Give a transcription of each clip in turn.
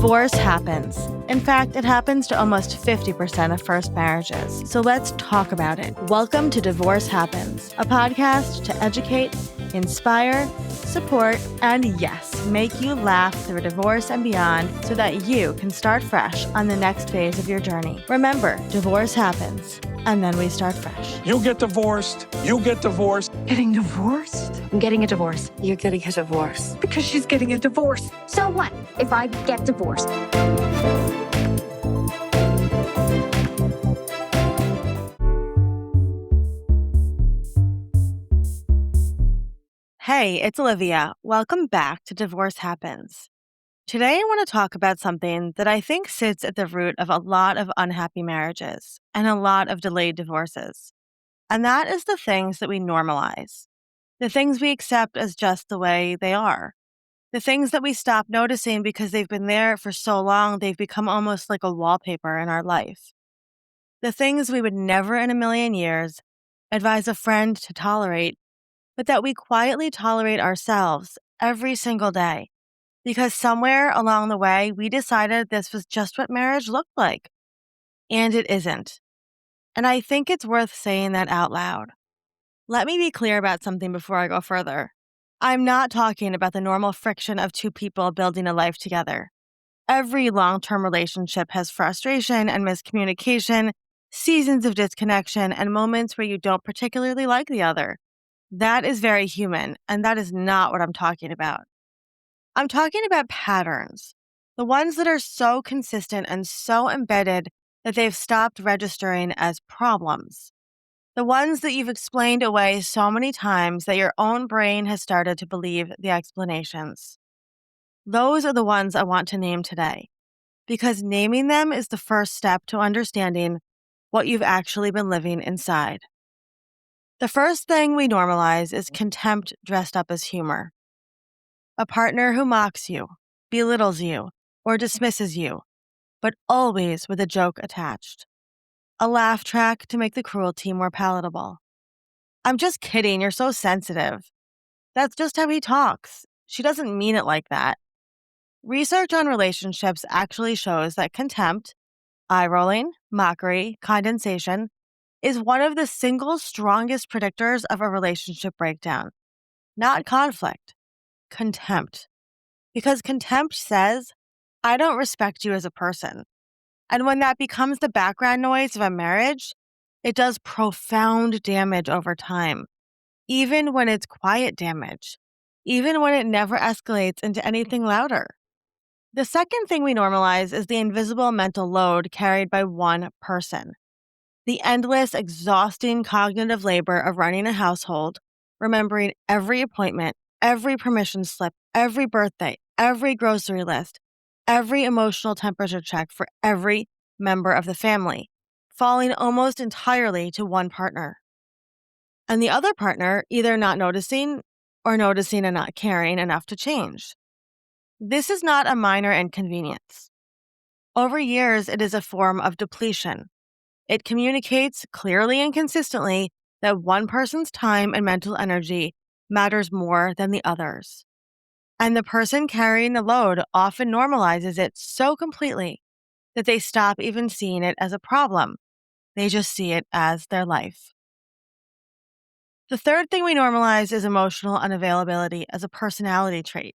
Divorce happens. In fact, it happens to almost 50% of first marriages. So let's talk about it. Welcome to Divorce Happens, a podcast to educate, inspire, support, and yes, make you laugh through divorce and beyond so that you can start fresh on the next phase of your journey. Remember, divorce happens, and then we start fresh. You get divorced. You get divorced. Getting divorced? I'm getting a divorce. You're getting a divorce. Because she's getting a divorce. So what if I get divorced? Hey, it's Olivia. Welcome back to Divorce Happens. Today, I want to talk about something that I think sits at the root of a lot of unhappy marriages and a lot of delayed divorces. And that is the things that we normalize, the things we accept as just the way they are, the things that we stop noticing because they've been there for so long they've become almost like a wallpaper in our life, the things we would never in a million years advise a friend to tolerate, but that we quietly tolerate ourselves every single day because somewhere along the way we decided this was just what marriage looked like. And it isn't. And I think it's worth saying that out loud. Let me be clear about something before I go further. I'm not talking about the normal friction of two people building a life together. Every long-term relationship has frustration and miscommunication, seasons of disconnection, and moments where you don't particularly like the other. That is very human, and that is not what I'm talking about. I'm talking about patterns, the ones that are so consistent and so embedded that they've stopped registering as problems. The ones that you've explained away so many times that your own brain has started to believe the explanations. Those are the ones I want to name today, because naming them is the first step to understanding what you've actually been living inside. The first thing we normalize is contempt dressed up as humor. A partner who mocks you, belittles you, or dismisses you, but always with a joke attached. A laugh track to make the cruelty more palatable. I'm just kidding, you're so sensitive. That's just how he talks. She doesn't mean it like that. Research on relationships actually shows that contempt, eye-rolling, mockery, condensation, is one of the single strongest predictors of a relationship breakdown. Not conflict, contempt. Because contempt says, I don't respect you as a person. And when that becomes the background noise of a marriage, it does profound damage over time, even when it's quiet damage, even when it never escalates into anything louder. The second thing we normalize is the invisible mental load carried by one person. The endless, exhausting cognitive labor of running a household, remembering every appointment, every permission slip, every birthday, every grocery list, every emotional temperature check for every member of the family, falling almost entirely to one partner. And the other partner either not noticing or noticing and not caring enough to change. This is not a minor inconvenience. Over years, it is a form of depletion. It communicates clearly and consistently that one person's time and mental energy matters more than the other's. And the person carrying the load often normalizes it so completely that they stop even seeing it as a problem. They just see it as their life. The third thing we normalize is emotional unavailability as a personality trait.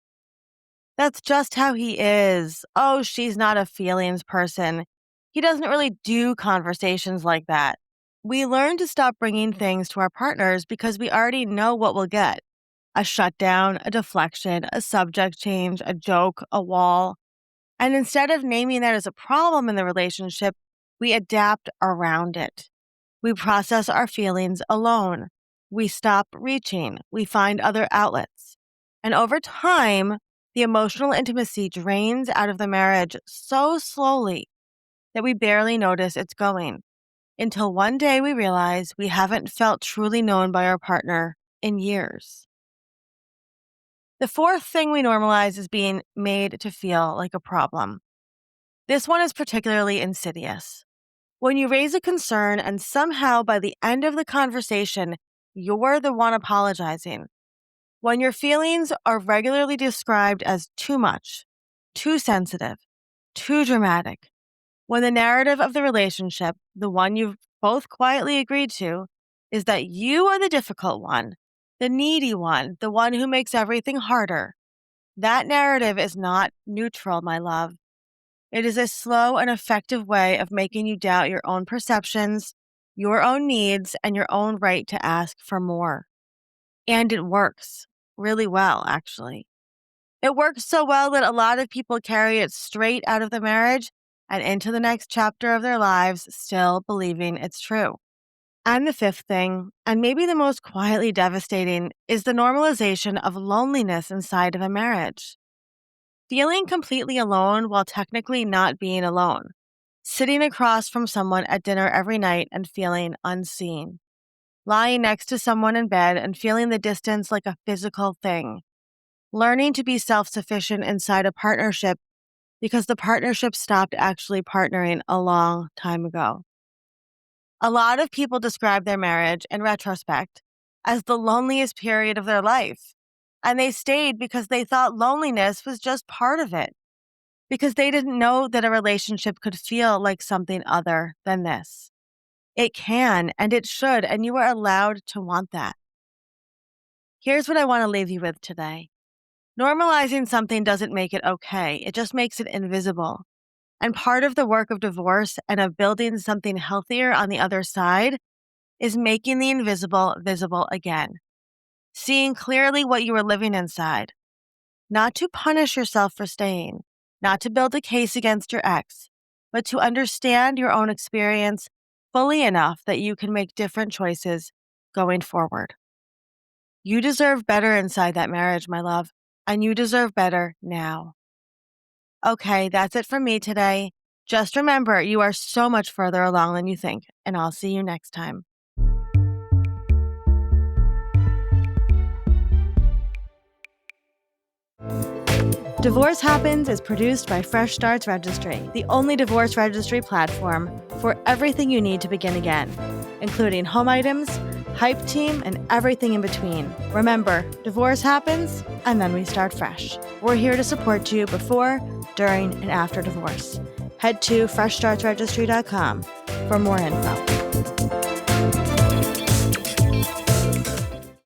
That's just how he is. Oh, she's not a feelings person. He doesn't really do conversations like that. We learn to stop bringing things to our partners because we already know what we'll get. A shutdown, a deflection, a subject change, a joke, a wall. And instead of naming that as a problem in the relationship, we adapt around it. We process our feelings alone. We stop reaching. We find other outlets. And over time, the emotional intimacy drains out of the marriage so slowly that we barely notice it's going, until one day we realize we haven't felt truly known by our partner in years. The fourth thing we normalize is being made to feel like a problem. This one is particularly insidious. When you raise a concern and somehow by the end of the conversation, you're the one apologizing. When your feelings are regularly described as too much, too sensitive, too dramatic. When the narrative of the relationship, the one you've both quietly agreed to, is that you are the difficult one, the needy one, the one who makes everything harder. That narrative is not neutral, my love. It is a slow and effective way of making you doubt your own perceptions, your own needs, and your own right to ask for more. And it works really well, actually. It works so well that a lot of people carry it straight out of the marriage and into the next chapter of their lives, still believing it's true. And the fifth thing, and maybe the most quietly devastating, is the normalization of loneliness inside of a marriage. Feeling completely alone while technically not being alone. Sitting across from someone at dinner every night and feeling unseen. Lying next to someone in bed and feeling the distance like a physical thing. Learning to be self-sufficient inside a partnership because the partnership stopped actually partnering a long time ago. A lot of people describe their marriage, in retrospect, as the loneliest period of their life. And they stayed because they thought loneliness was just part of it. Because they didn't know that a relationship could feel like something other than this. It can, and it should, and you are allowed to want that. Here's what I want to leave you with today. Normalizing something doesn't make it okay, it just makes it invisible. And part of the work of divorce and of building something healthier on the other side is making the invisible visible again. Seeing clearly what you are living inside. Not to punish yourself for staying, not to build a case against your ex, but to understand your own experience fully enough that you can make different choices going forward. You deserve better inside that marriage, my love, and you deserve better now. Okay, that's it from me today. Just remember, you are so much further along than you think, and I'll see you next time. Divorce Happens is produced by Fresh Starts Registry, the only divorce registry platform for everything you need to begin again, including home items, hype team, and everything in between. Remember, divorce happens, and then we start fresh. We're here to support you before, during, and after divorce. Head to freshstartsregistry.com for more info.